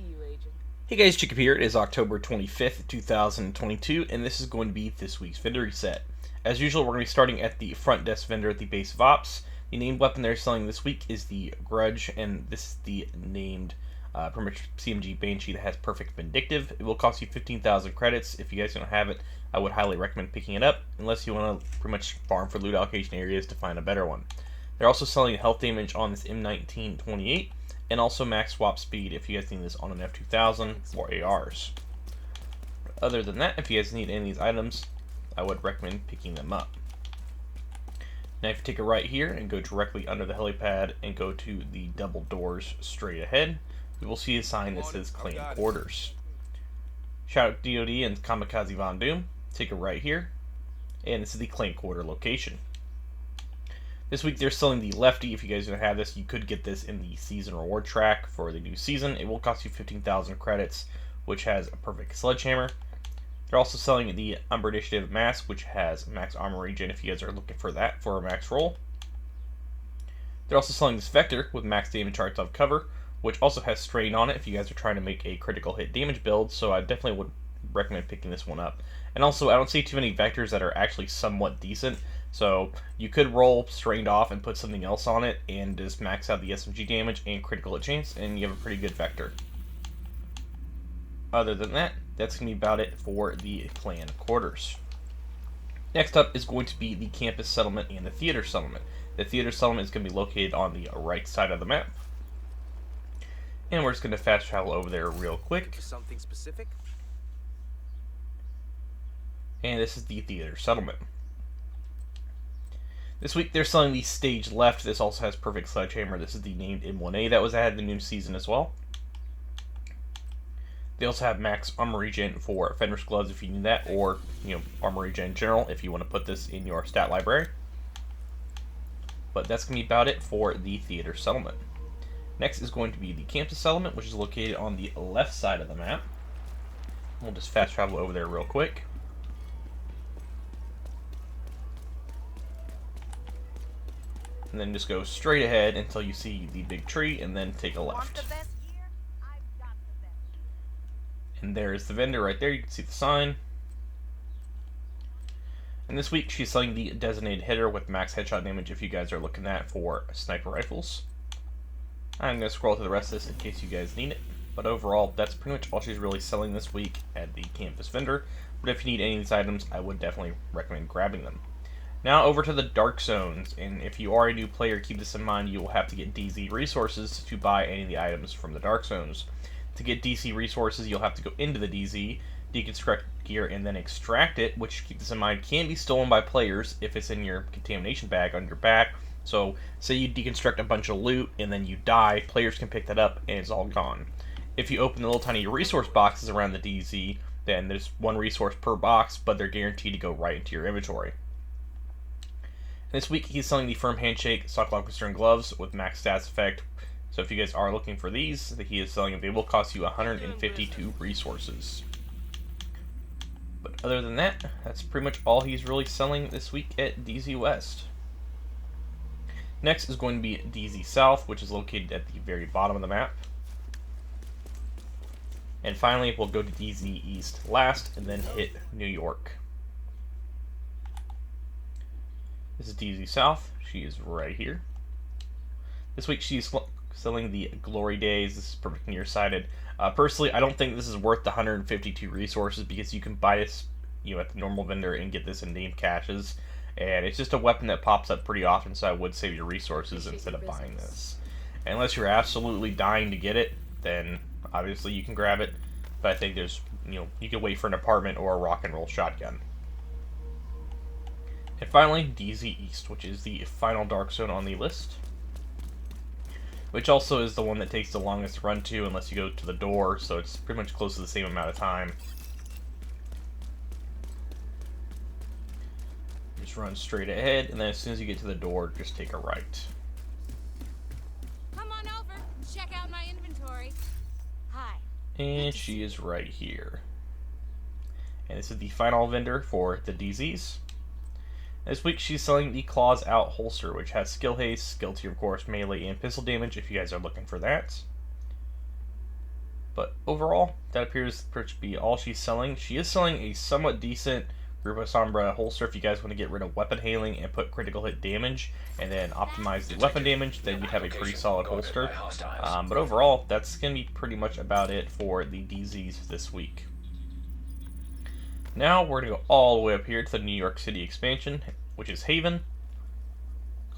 you, Agent. Hey guys, Jacob here. It is October 25th, 2022, and this is going to be this week's vendor reset. As usual, we're going to be starting at the front desk vendor at the base of ops. The named weapon they're selling this week is the Grudge, and this is the named pretty much CMG Banshee that has Perfect Vindictive. It will cost you 15,000 credits. If you guys don't have it, I would highly recommend picking it up, unless you want to pretty much farm for loot allocation areas to find a better one. They're also selling health damage on this M1928, and also max swap speed if you guys need this on an F2000 or ARs. Other than that, if you guys need any of these items, I would recommend picking them up. Now if you take a right here and go directly under the helipad and go to the double doors straight ahead, you will see a sign that says Clan Quarters. Shout out DoD and Kamikaze Von Doom. Take a right here, and this is the Clan Quarter location. This week they're selling the Lefty. If you guys don't have this, you could get this in the season reward track for the new season. It will cost you 15,000 credits, which has a perfect sledgehammer. They're also selling the Umber Initiative Mask, which has max armor regen if you guys are looking for that for a max roll. They're also selling this Vector with max damage charts of cover, which also has strain on it if you guys are trying to make a critical hit damage build, so I definitely would recommend picking this one up. And also, I don't see too many Vectors that are actually somewhat decent. So you could roll strained off and put something else on it and just max out the SMG damage and critical hit chance, and you have a pretty good Vector. Other than that, that's going to be about it for the Clan Quarters. Next up is going to be the Campus Settlement and the Theater Settlement. The Theater Settlement is going to be located on the right side of the map. And we're just going to fast travel over there real quick. Something specific? And this is the Theater Settlement. This week they're selling the Stage Left. This also has perfect sledgehammer. This is the named M1A that was added in the new season as well. They also have max armor regen for Fenris gloves if you need that, or armor regen in general if you want to put this in your stat library. But that's going to be about it for the Theater Settlement. Next is going to be the Campus Settlement, which is located on the left side of the map. We'll just fast travel over there real quick. And then just go straight ahead until you see the big tree, and then take a left. And there's the vendor right there. You can see the sign. And this week she's selling the Designated Hitter with max headshot damage if you guys are looking at for sniper rifles. I'm going to scroll through the rest of this in case you guys need it. But overall, that's pretty much all she's really selling this week at the Campus Vendor. But if you need any of these items, I would definitely recommend grabbing them. Now over to the Dark Zones, and if you are a new player, keep this in mind, you will have to get DZ resources to buy any of the items from the Dark Zones. To get DC resources, you'll have to go into the DZ, deconstruct gear, and then extract it, which, keep this in mind, can be stolen by players if it's in your contamination bag on your back. So, say you deconstruct a bunch of loot, and then you die, players can pick that up, and it's all gone. If you open the little tiny resource boxes around the DZ, then there's one resource per box, but they're guaranteed to go right into your inventory. This week, he's selling the Firm Handshake Sock Lock Concern Gloves with max stats effect. So if you guys are looking for these, he is selling them. They will cost you 152 resources. But other than that, that's pretty much all he's really selling this week at DZ West. Next is going to be DZ South, which is located at the very bottom of the map. And finally, we'll go to DZ East last, and then hit New York. This is DZ South. She is right here. This week she's selling the Glory Days. This is perfect nearsighted. Personally, I don't think this is worth the 152 resources because you can buy this, at the normal vendor and get this in named caches, and it's just a weapon that pops up pretty often. So I would save your resources instead of buying this. And unless you're absolutely dying to get it, then obviously you can grab it. But I think there's, you can wait for an apartment or a rock and roll shotgun. And finally, DZ East, which is the final Dark Zone on the list. Which also is the one that takes the longest to run to unless you go to the door, so it's pretty much close to the same amount of time. Just run straight ahead, and then as soon as you get to the door, just take a right. Come on over, check out my inventory. Hi. And she is right here. And this is the final vendor for the DZs. This week she's selling the Claws Out holster, which has skill haste, skill tier of course, melee, and pistol damage if you guys are looking for that. But overall, that appears to be all she's selling. She is selling a somewhat decent Grupo Sombra holster if you guys want to get rid of weapon hailing and put critical hit damage and then optimize the weapon damage, then you'd have a pretty solid holster. But overall, that's going to be pretty much about it for the DZs this week. Now we're going to go all the way up here to the New York City expansion, which is Haven.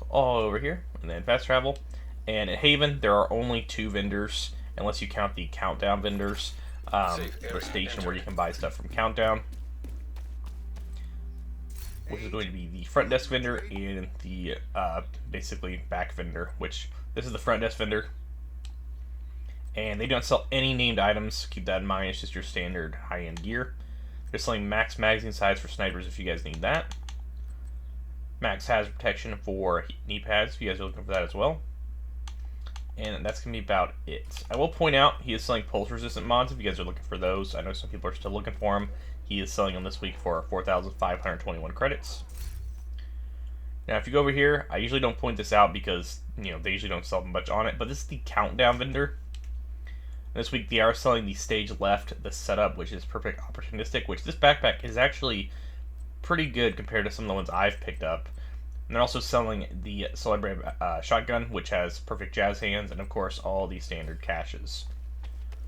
All over here, and then fast travel. And at Haven, there are only 2 vendors, unless you count the Countdown vendors, the station where you can buy stuff from Countdown, which is going to be the front desk vendor and the basically back vendor, which this is the front desk vendor. And they don't sell any named items, keep that in mind, it's just your standard high-end gear. They're selling max magazine size for snipers if you guys need that. Max hazard protection for knee pads if you guys are looking for that as well. And that's going to be about it. I will point out he is selling pulse resistant mods if you guys are looking for those. I know some people are still looking for them. He is selling them this week for 4,521 credits. Now if you go over here, I usually don't point this out because they usually don't sell much on it, but this is the Countdown vendor. This week they are selling the stage left, the setup, which is perfect opportunistic, which this backpack is actually pretty good compared to some of the ones I've picked up. And they're also selling the Celebrate shotgun, which has perfect jazz hands, and of course all the standard caches.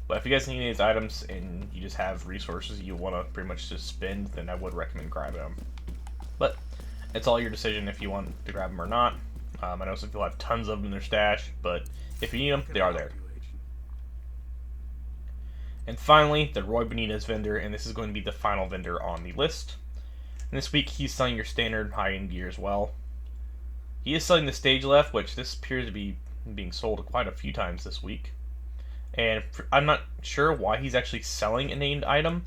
But if you guys need these items and you just have resources you want to pretty much just spend, then I would recommend grabbing them. But it's all your decision if you want to grab them or not. I know some people have tons of them in their stash, but if you need them, they are there. And finally, the Roy Benitez vendor, and this is going to be the final vendor on the list. And this week, he's selling your standard high-end gear as well. He is selling the stage left, which this appears to be being sold quite a few times this week. And I'm not sure why he's actually selling a named item.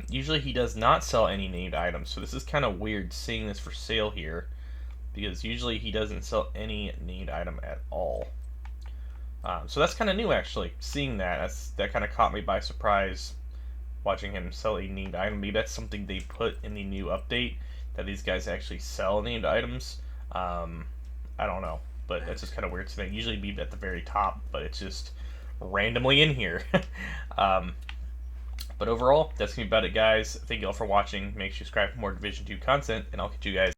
Usually he does not sell any named items, so this is kind of weird seeing this for sale here, because usually he doesn't sell any named item at all. So that's kind of new, actually, seeing that. That kind of caught me by surprise, watching him sell a named item. Maybe that's something they put in the new update, that these guys actually sell named items. I don't know, but that's just kind of weird to me. Usually be at the very top, but it's just randomly in here. But overall, that's going to be about it, guys. Thank you all for watching. Make sure you subscribe for more Division 2 content, and I'll catch you guys